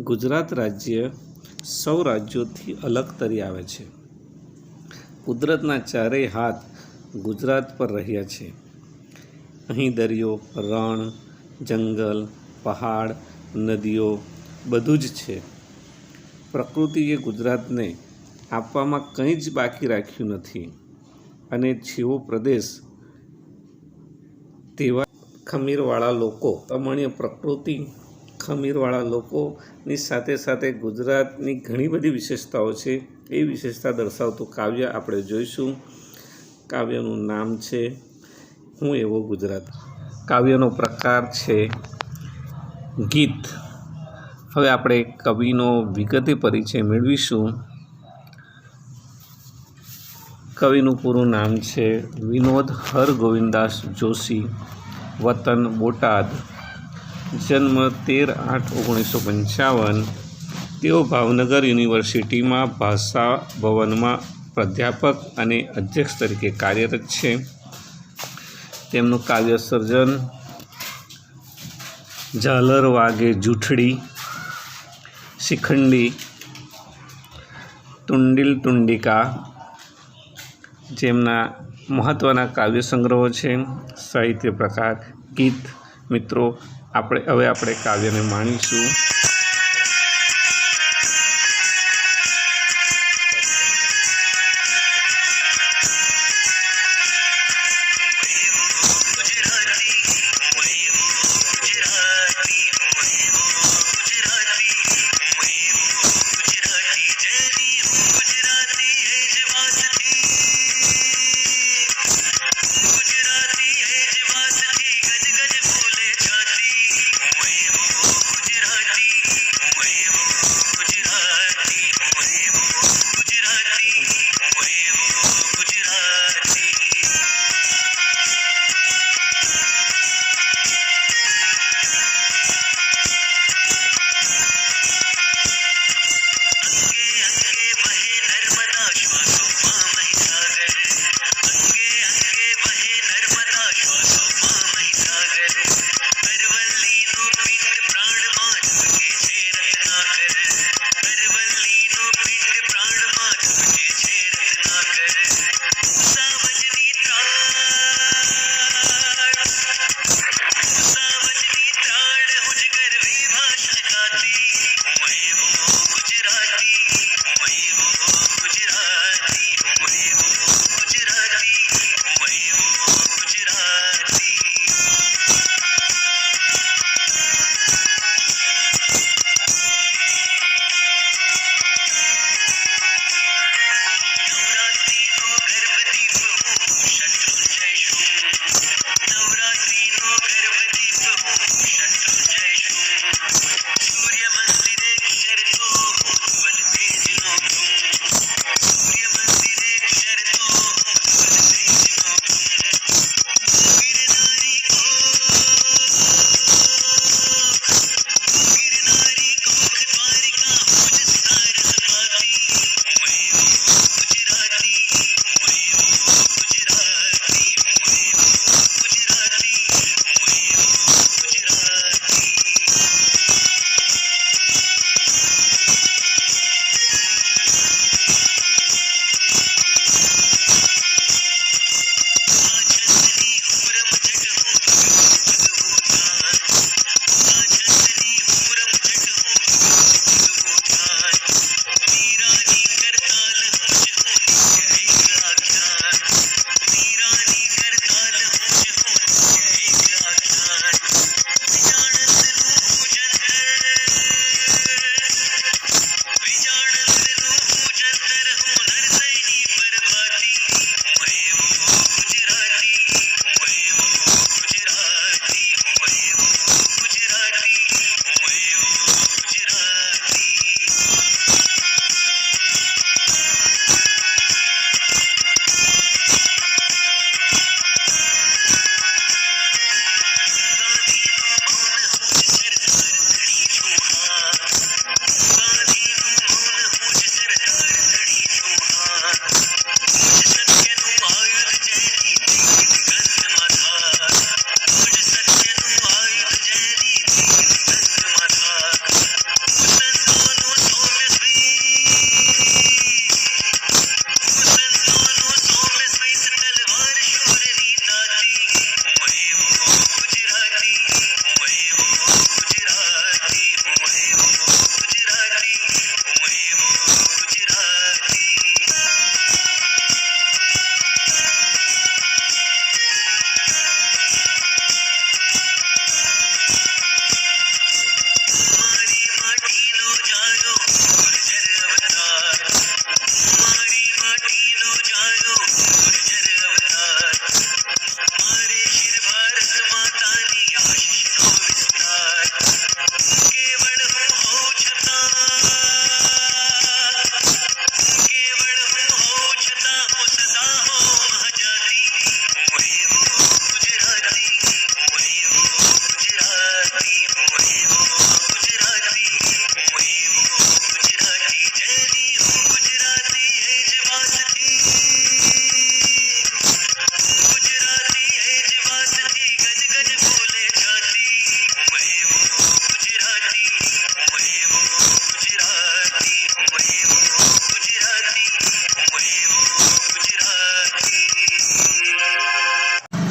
ગુજરાત રાજ્ય સૌ રાજ્યોથી અલગ તરી આવે છે। કુદરતના ચારેય હાથ ગુજરાત પર રહ્યા છે। અહીં દરિયો, રણ, જંગલ, પહાડ, નદીઓ બધું જ છે। પ્રકૃતિએ ગુજરાતને આપવામાં કંઈ જ બાકી રાખ્યું નથી અને જેવો પ્રદેશ તેવા ખમીરવાળા લોકો, રમણીય પ્રકૃતિ, ખમીરવાળા લોકોની સાથે સાથે ગુજરાતની ઘણી બધી વિશેષતાઓ છે। એ વિશેષતા દર્શાવતું કાવ્ય આપણે જોઈશું। કાવ્યનું નામ છે હું એવો ગુજરાત। કાવ્યનો પ્રકાર છે ગીત। હવે આપણે કવિનો વિગતે પરિચય મેળવીશું। કવિનું પૂરું નામ છે વિનોદ હરગોવિંદાસ જોશી। વતન બોટાદ। જન્મ 13/8/1955। તેઓ ભાવનગર યુનિવર્સિટીમાં ભાષા ભવનમાં પ્રાધ્યાપક અને અધ્યક્ષ તરીકે કાર્યરત છે। તેમનું કાવ્ય સર્જન ઝાલર વાગે જૂઠડી, શિખંડી, તુંડીલ તુંડિકા જેમના મહત્ત્વના કાવ્ય સંગ્રહો છે। સાહિત્ય પ્રકાર ગીત। મિત્રો, આપણે કાવ્યને માણીશું।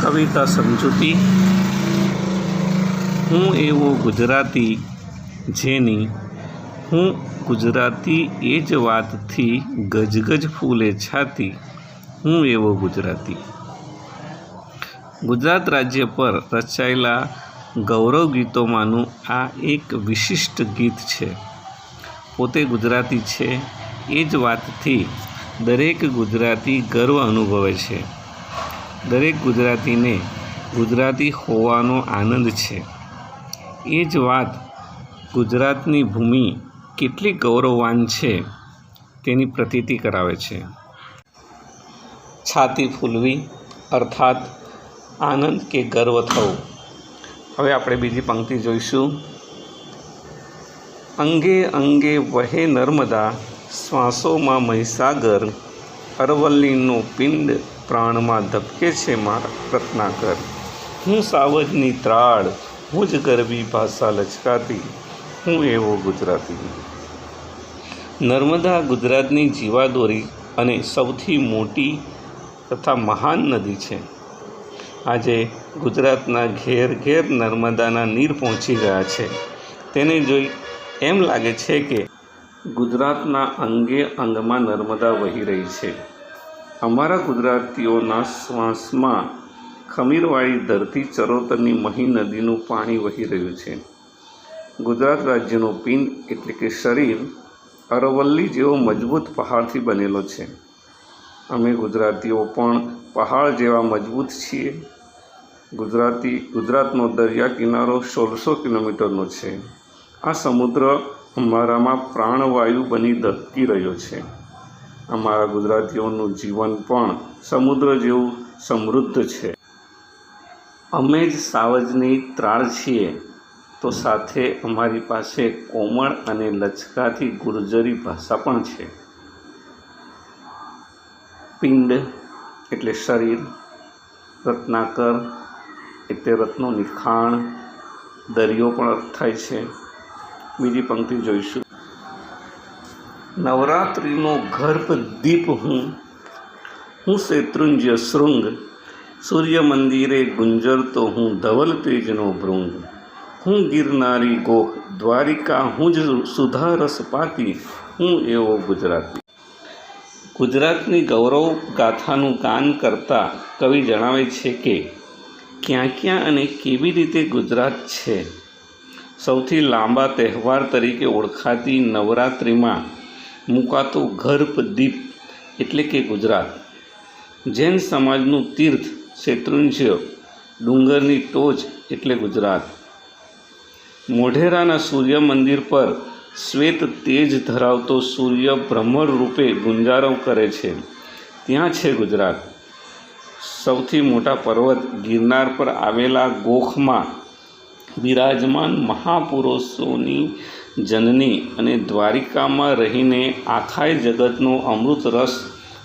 કવિતા સમજૂતી. હું એવો ગુજરાતી જેની હું ગુજરાતી એ જ વાતથી ગજગજ ફૂલે છાતી. હું એવો ગુજરાતી. ગુજરાત રાજ્ય પર રચાયેલા ગૌરવ ગીતોમાંનું આ એક વિશિષ્ટ ગીત છે. પોતે ગુજરાતી છે એ જ વાતથી દરેક ગુજરાતી ગર્વ અનુભવે છે. દરેક ગુજરાતીને ગુજરાતી હોવાનો આનંદ છે. એ જ વાત ગુજરાતની ભૂમિ કેટલી ગૌરવવાન છે તેની પ્રતીતિ કરાવે છે. છાતી ફૂલવી અર્થાત આનંદ કે ગર્વ થવું. હવે આપણે બીજી પંક્તિ જોઈશું. અંગે અંગે વહે નર્મદા, શ્વાસોમાં મહીસાગર, અરવલ્લીનો પિંડ પ્રાણમાં ધબકે છે મારા રત્નાકર. હું સાવજની ત્રાળ, હું જ ગરબી ભાષા લચકાતી. હું એવો ગુજરાતી. નર્મદા ગુજરાતની જીવાદોરી અને સૌથી મોટી તથા મહાન નદી છે. આજે ગુજરાતના ઘેર ઘેર નર્મદાના નીર પહોંચી ગયા છે. તેને જોઈ એમ લાગે છે કે ગુજરાતના અંગે અંગમાં નર્મદા વહી રહી છે. અમારા ગુજરાતીઓના શ્વાસમાં ખમીરવાળી ધરતી ચરોતરની મહી નદીનું પાણી વહી રહ્યું છે. ગુજરાત રાજ્યનો પિંડ એટલે કે શરીર અરવલ્લી જેવો મજબૂત પહાડથી બનેલો છે. અમે ગુજરાતીઓ પણ પહાડ જેવા મજબૂત છીએ. ગુજરાતનો દરિયા કિનારો 1600 કિલોમીટરનો છે. આ સમુદ્ર અમારામાં પ્રાણવાયુ બની ધબકી રહ્યો છે. અમારા ગુજરાતીઓનું જીવન પણ સમુદ્ર જેવું સમૃદ્ધ છે. અમે જ સાવજની ત્રાળ છીએ તો સાથે અમારી પાસે કોમળ અને લચકાતી ગુર્જરી ભાષા પણ છે. પિંડ એટલે શરીર, રત્નાકર એટલે રત્નો નિખાણ, દરિયો પણ અર્થ થાય છે. બીજી પંક્તિ જોઈશું. નવરાત્રિનો ગર્ભ દીપ હું શેત્રુંજય શૃંગ, સૂર્ય મંદિરે ગુંજરતો હું ધવલ તેજનો ભૃંગ. હું ગિરનારી ગોખ, દ્વારિકા હું જ સુધારસ પાતી. હું એવો ગુજરાતી. ગુજરાતની ગૌરવ ગાથાનું ગાન કરતા કવિ જણાવે છે કે ક્યાં ક્યાં અને કેવી રીતે ગુજરાત છે. સૌથી લાંબા તહેવાર તરીકે ઓળખાતી નવરાત્રિમાં મુકાતો ગર્ભ દીપ એટલે કે ગુજરાત. જૈન સમાજનું તીર્થ શેત્રુંજય ડુંગરની ટોચ એટલે ગુજરાત. મોઢેરાના સૂર્ય મંદિર પર શ્વેત તેજ ધરાવતો સૂર્ય ભ્રમર રૂપે ગુંજારવ કરે છે. ત્યાં છે ગુજરાત. સૌથી મોટા પર્વત ગિરનાર પર આવેલા ગોખમાં બિરાજમાન મહાપુરુષોની જનની અને દ્વારિકામાં રહીને આખાય જગતનો અમૃત રસ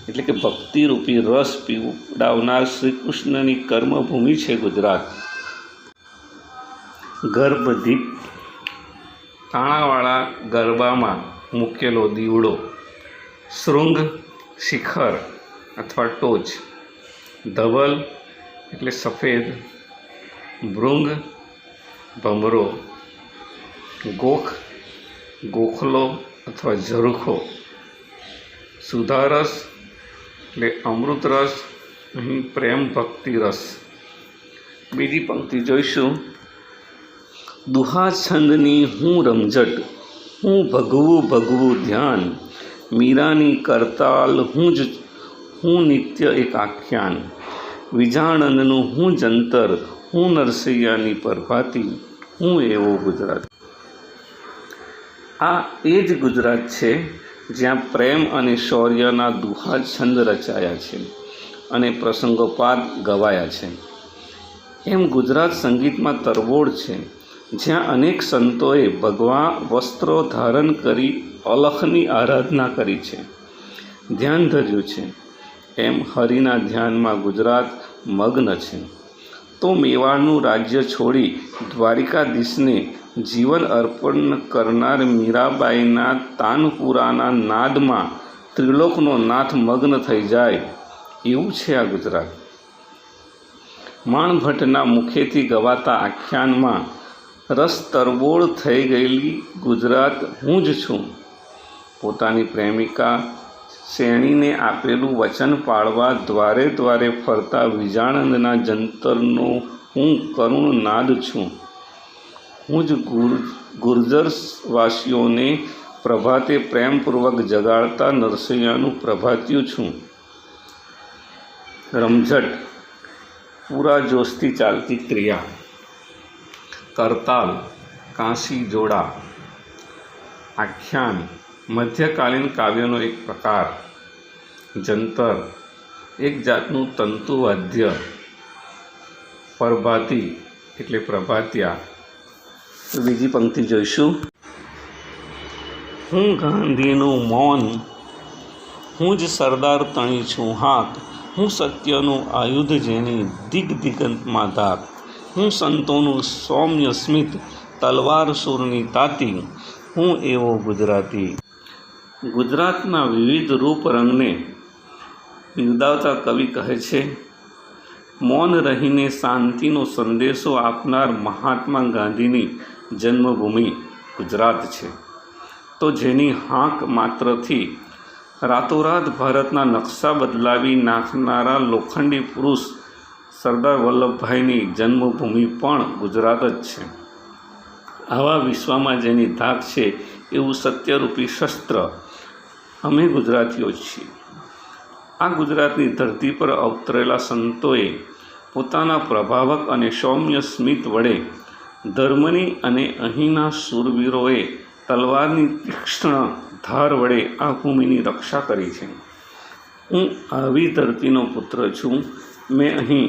એટલે કે ભક્તિરૂપી રસ પીવડાવનાર શ્રી કૃષ્ણની કર્મભૂમિ છે ગુજરાત. ગર્ભદીપ તાણાવાળા ગરબામાં મૂકેલો દીવડો. શૃંગ શિખર અથવા ટોચ. ધવલ એટલે સફેદ. ભૃંગ ભમરો. ગોખ ગોખલો અથવા ઝરૂખો. સુધારસ એટલે અમૃત રસ, અહીં પ્રેમ ભક્તિ રસ. બીજી પંક્તિ જોઈશું. દુહા છંદની હું રમઝટ, હું ભગવું ભગવું ધ્યાન, મીરાની કરતાલ હું નિત્ય એક આખ્યાન, વિજાણનનું હું જંતર, હું નરસૈયાની પ્રભાતી. હું એવો ગુજરાત. આ એ જ ગુજરાત છે જ્યાં પ્રેમ અને શૌર્યના દુહા છંદ રચાયા છે અને પ્રસંગોપાત ગવાયા છે. એમ ગુજરાત સંગીતમાં તરબોળ છે, જ્યાં અનેક સંતોએ ભગવા વસ્ત્રો ધારણ કરી અલખની આરાધના કરી છે, ધ્યાન ધર્યું છે. એમ હરિના ધ્યાનમાં ગુજરાત મગ્ન છે. તો મેવાડનું રાજ્ય છોડી દ્વારિકાધીશને જીવન અર્પણ કરનાર મીરાબાઈના તાનપુરાના નાદમાં ત્રિલોકનો નાથ મગ્ન થઈ જાય એવું છે આ ગુજરાત. માણભટ્ટના મુખેથી ગવાતા આખ્યાનમાં રસ તરબોળ થઈ ગયેલી ગુજરાત હું જ છું. પોતાની પ્રેમિકા શેણીને આપેલું વચન પાળવા દ્વારે દ્વારે ફરતા વિજાણંદના જંતરનો હું કરુણ નાદ છું. હું જ ગુર્જરવાસીઓને પ્રભાતે પ્રેમપૂર્વક જગાડતા નરસૈયાનું પ્રભાતિયું છું. રમઝટ પૂરા જોશથી ચાલતી ક્રિયા. કરતાલ કાંસી જોડા. આખ્યાન મધ્યકાલીન કાવ્યનો એક પ્રકાર. જંતર એક જાતનું તંતુવાદ્ય. પ્રભાતી એટલે પ્રભાતિયા. બીજી પંક્તિ જોઈશું. હું ગાંધીનું મૌન, હું જ સરદાર તણી છું હાક. હું સત્યનું આયુધ જેની દિગ્દિગંતમાં ધાક. હું સંતોનું સૌમ્ય સ્મિત, તલવાર સૂરની તાતી. હું એવો ગુજરાતી. ગુજરાતના વિવિધ રૂપ રંગને બિરદાવતા કવિ કહે છે, મૌન રહીને શાંતિનો સંદેશો આપનાર મહાત્મા ગાંધીની જન્મભૂમિ ગુજરાત છે, તો જેની હાંક માત્રથી રાતોરાત ભારતના નકશા બદલાવી નાખનારા લોખંડી પુરુષ સરદાર વલ્લભભાઈની જન્મભૂમિ પણ ગુજરાત જ છે. આવા વિશ્વમાં જેની ધાક છે એવું સત્યરૂપી શસ્ત્ર અમે ગુજરાતીઓ છીએ. આ ગુજરાતની ધરતી પર અવતરેલા સંતોએ પોતાના પ્રભાવક અને સૌમ્ય સ્મિત વડે ધર્મની અને અહીંના શૂરવીરોએ તલવારની તીક્ષ્ણ ધાર વડે આ ભૂમિની રક્ષા કરી છે. હું આવી ધરતીનો પુત્ર છું. મેં અહીં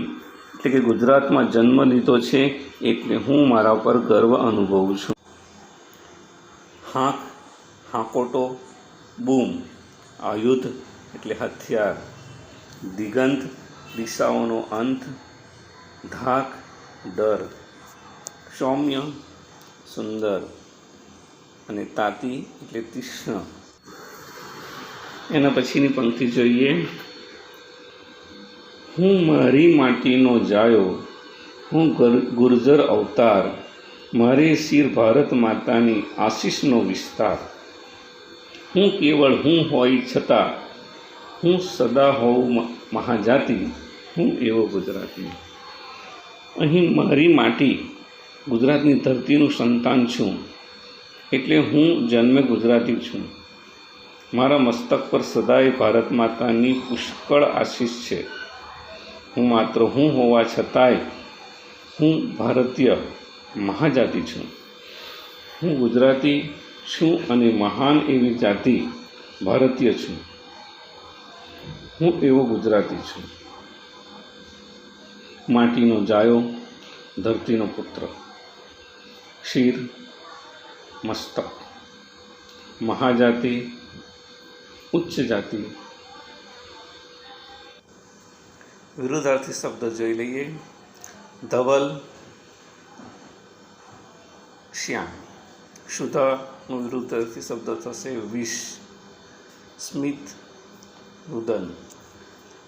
એટલે કે ગુજરાતમાં જન્મ લીધો છે, એટલે હું મારા પર ગર્વ અનુભવું છું. હાંક હાંકોટો. બૂમ આયુધ એટલે હથિયાર. દિગંત દિશાઓનો અંત. ધાક ડર. સૌમ્ય સુંદર અને તાતી એટલે તીક્ષ્ણ. એના પછીની પંક્તિ જોઈએ. હું મારી માટીનો જાયો, હું ગુર્જર અવતાર. મારે શિર ભારત માતાની આશીષનો વિસ્તાર. હું કેવળ હું હોય છતાં હું સદા હોઉં મહાજાતિ. હું એવો ગુજરાતી. અહીં મારી માટી ગુજરાતની ધરતીનું સંતાન છું, એટલે હું જન્મે ગુજરાતી છું. મારા મસ્તક પર સદાય ભારત માતાની પુષ્કળ આશીષ છે. હું માત્ર હું હોવા છતાંય હું ભારતીય મહાજાતિ છું. હું ગુજરાતી છું અને મહાન એવી જાતિ ભારતીય છું. હું એવો ગુજરાતી છું. માટીનો જાયો, ધરતીનો પુત્ર. શિર મસ્તક. મહાજાતિ ઉચ્ચ જાતિ. વિરુદ્ધાર્થી શબ્દ જોઈ લઈએ. ધવલ શ્યામ. શુદ્ધનો વિરુદ્ધાર્થી શબ્દ થશે વિષ. સ્મિત રુદન.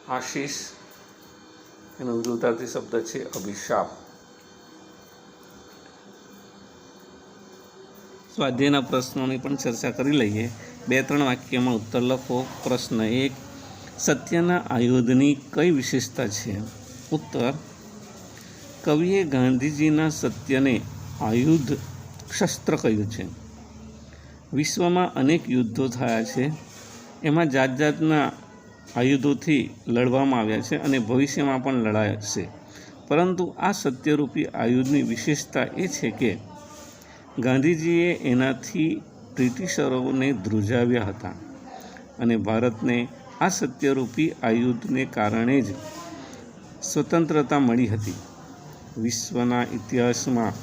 આશીષ એનો વિરુદ્ધાર્થી શબ્દ છે અભિશાપ. સ્વાધ્યાયના પ્રશ્નોની પણ ચર્ચા કરી લઈએ. 2-3 વાક્યમાં ઉત્તર લખો. પ્રશ્ન 1, સત્યના આયુધની કઈ વિશેષતા છે? ઉત્તર, કવિએ ગાંધીજીના સત્યને આયુધ શસ્ત્ર કહ્યું છે. વિશ્વમાં અનેક યુદ્ધો થયા છે, એમાં જાત જાતના આયુધોથી લડવામાં આવ્યા છે અને ભવિષ્યમાં પણ લડાશે. પરંતુ આ સત્યરૂપી આયુધની વિશેષતા એ છે કે ગાંધીજીએ એનાથી બ્રિટિશરોને ધ્રુજાવ્યા હતા અને ભારતને આ સત્યરૂપી આયુધને કારણે જ સ્વતંત્રતા મળી હતી. વિશ્વના ઇતિહાસમાં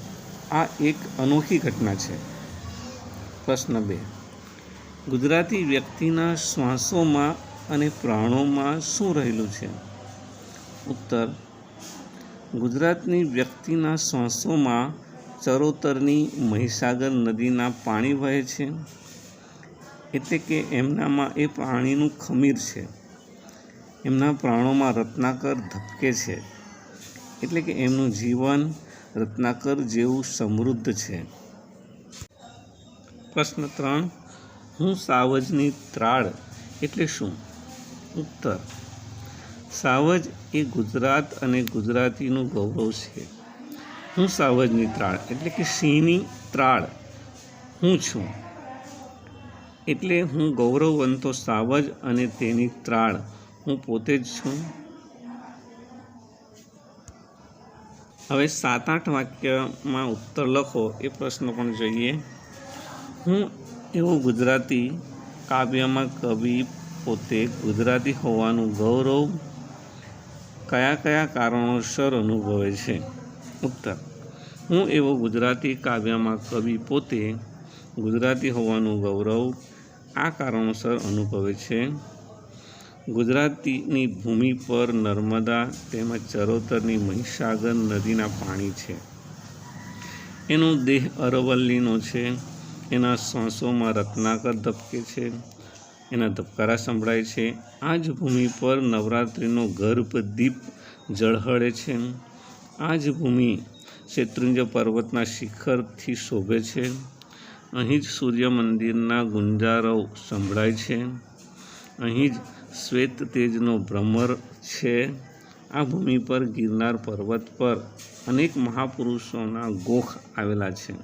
આ એક અનોખી ઘટના છે. પ્રશ્ન 2, ગુજરાતી વ્યક્તિના શ્વાસોમાં અને પ્રાણોમાં શું રહેલું છે? ઉત્તર, ગુજરાતની વ્યક્તિના શ્વાસોમાં ચરોતરની મહીસાગર નદીના પાણી વહે છે, એટલે કે એમનામાં એ પાણીનું ખમીર છે. એમના પ્રાણોમાં રત્નાકર ધબકે છે, એટલે કે એમનું જીવન રત્નાકર જેવું સમૃદ્ધ છે. પ્રશ્ન 3, હું સાવજની ત્રાળ એટલે શું? ઉત્તર: સાવજ એ ગુજરાત અને ગુજરાતીનું ગૌરવ છે. હું સાવજની ત્રાળ એટલે કે સિંહની ત્રાળ હું છું, એટલે હું ગૌરવવંતો સાવજ અને તેની ત્રાળ હું પોતે જ છું. હવે 7-8 વાક્યમાં ઉત્તર લખો એ પ્રશ્ન પણ જોઈએ. હું એવો ગુજરાતી કાવ્યમાં કવિ પોતે ગુજરાતી હોવાનું ગૌરવ કયા કયા કારણોસર અનુભવે છે? ઉત્તર: હું એવો ગુજરાતી કાવ્યમાં કવિ પોતે ગુજરાતી હોવાનું ગૌરવ આ કારણોસર અનુભવે છે. ગુજરાતીની ભૂમિ પર નર્મદા તેમજ ચરોતરની મહીસાગર નદીના પાણી છે. એનો દેહ અરવલ્લીનો છે. એના શ્વાસોમાં રત્નાકર ધબકે છે. એના ધબકારા સંભળાય છે. આ જ ભૂમિ પર નવરાત્રિનો ગર્ભદીપ ઝળહળે છે. આ જ ભૂમિ શેત્રુંજય પર્વતના શિખરથી શોભે છે. અહીં જ સૂર્ય મંદિરના ગુંજારવ સંભળાય છે. અહીં જ શ્વેત તેજનો ભ્રમર છે. આ ભૂમિ પર ગિરનાર પર્વત પર અનેક મહાપુરુષોના ગોખ આવેલા છે.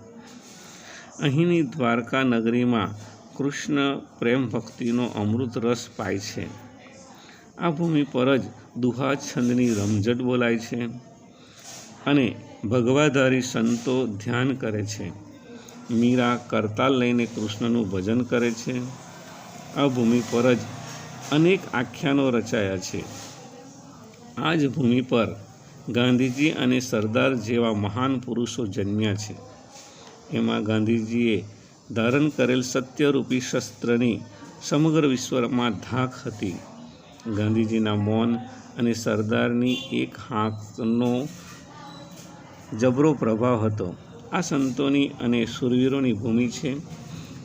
અહીંની દ્વારકા નગરીમાં કૃષ્ણ પ્રેમ ભક્તિનો અમૃત રસ પાય છે. આ ભૂમિ પર જ દુહા છંદની રમઝટ બોલાય છે અને ભગવાધારી સંતો ધ્યાન કરે છે. મીરા કરતાલ લઈને કૃષ્ણનું ભજન કરે છે. આ ભૂમિ પર જ અનેક આખ્યાનો રચાયા છે. આ જ ભૂમિ પર ગાંધીજી અને સરદાર જેવા મહાન પુરુષો જન્મ્યા છે. એમાં ગાંધીજીએ ધારણ કરેલ સત્યરૂપી શસ્ત્રની સમગ્ર વિશ્વમાં ધાક હતી. ગાંધીજીના મૌન અને સરદારની એક હાંકનો જબરો પ્રભાવ હતો. આ સંતોની અને શૂરવીરોની ભૂમિ છે,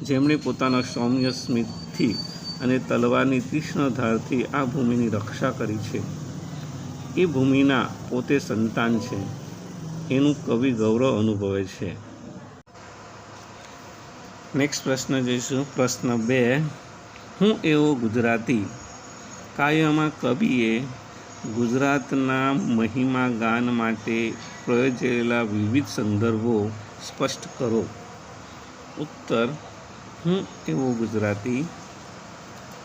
જેમણે પોતાના સૌમ્ય સ્મિતથી અને તલવારની તીક્ષ્ણ ધારથી આ ભૂમિની રક્ષા કરી છે. એ ભૂમિના પોતે સંતાન છે. એનું કવિ ગૌરવ અનુભવે છે. નેક્સ્ટ પ્રશ્ન જોઈશું. પ્રશ્ન 2, હું એવો ગુજરાતી કાવ્યમાં કવિએ ગુજરાતના મહિમા ગાન માટે પ્રયોજેલા વિવિધ સંદર્ભો સ્પષ્ટ કરો. ઉત્તર: હું એવો ગુજરાતી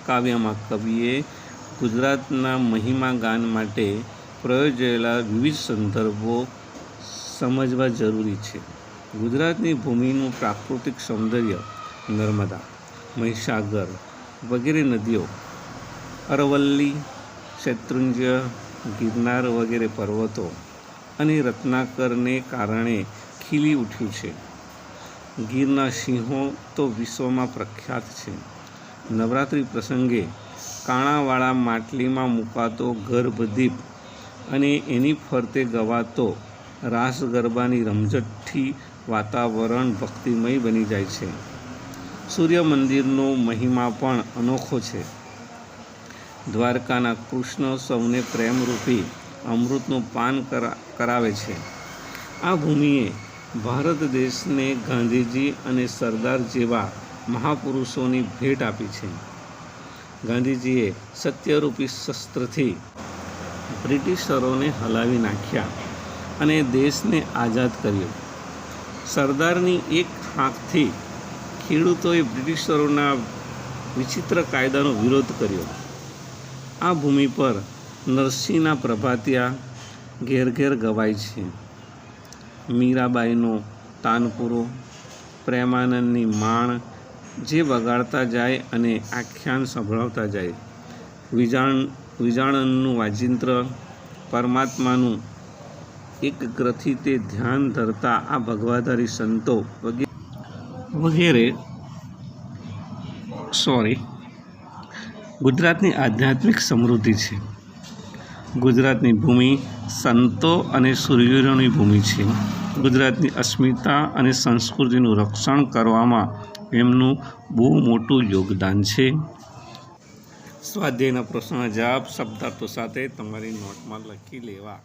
કાવ્યમાં કવિએ ગુજરાતના મહિમા ગાન માટે પ્રયોજેલા વિવિધ સંદર્ભો સમજવા જરૂરી છે. ગુજરાતની ભૂમિનું પ્રાકૃતિક સૌંદર્ય, નર્મદા, મહીસાગર વગેરે નદીઓ, અરવલ્લી, શેત્રુંજય, ગિરનાર વગેરે પર્વતો અને રત્નાકરને કારણે ખીલી ઉઠ્યું છે. ગીરના સિંહો તો વિશ્વમાં પ્રખ્યાત છે. નવરાત્રિ પ્રસંગે કાણાવાળા માટલીમાં મુકાતો ગર્ભદીપ અને એની ફરતે ગવાતો રાસ ગરબાની રમઝટથી વાતાવરણ ભક્તિમય બની જાય છે. સૂર્ય મંદિરનો મહિમા પણ અનોખો છે. દ્વારકાના કૃષ્ણ સૌને પ્રેમરૂપી અમૃતનું પાન કરાવે છે. આ ભૂમિએ ભારત દેશને ગાંધીજી અને સરદાર જેવા મહાપુરુષોની ભેટ આપી છે. ગાંધીજીએ સત્યરૂપી શસ્ત્રથી બ્રિટિશરોને હલાવી નાખ્યા અને દેશને આઝાદ કર્યો. સરદારની એક હાંકથી ખેડૂતોએ બ્રિટિશરોના વિચિત્ર કાયદાનો વિરોધ કર્યો. આ ભૂમિ પર નરસિંહના પ્રભાતિયા ઘેર ઘેર ગવાય છે. મીરાબાઈનો તાનપુરો, પ્રેમાનંદની માણ જે વગાડતા જાય અને આખ્યાન સંભળાવતા જાય, વિજાણનનું વાજિંત્ર, પરમાત્માનું એક ગ્રથી તે ધ્યાન ધરતા આ ભગવાધારી સંતો વગેરે ગુજરાતની આધ્યાત્મિક સમૃદ્ધિ છે. ગુજરાતની ભૂમિ સંતો અને શૂરવીરોની ભૂમિ છે. ગુજરાતની અસ્મિતા અને સંસ્કૃતિનું રક્ષણ કરવામાં એમનું બહુ મોટું યોગદાન છે. સ્વાધ્યાયના પ્રશ્નોના જવાબ શબ્દાર્થો સાથે તમારી નોટમાં લખી લેવા.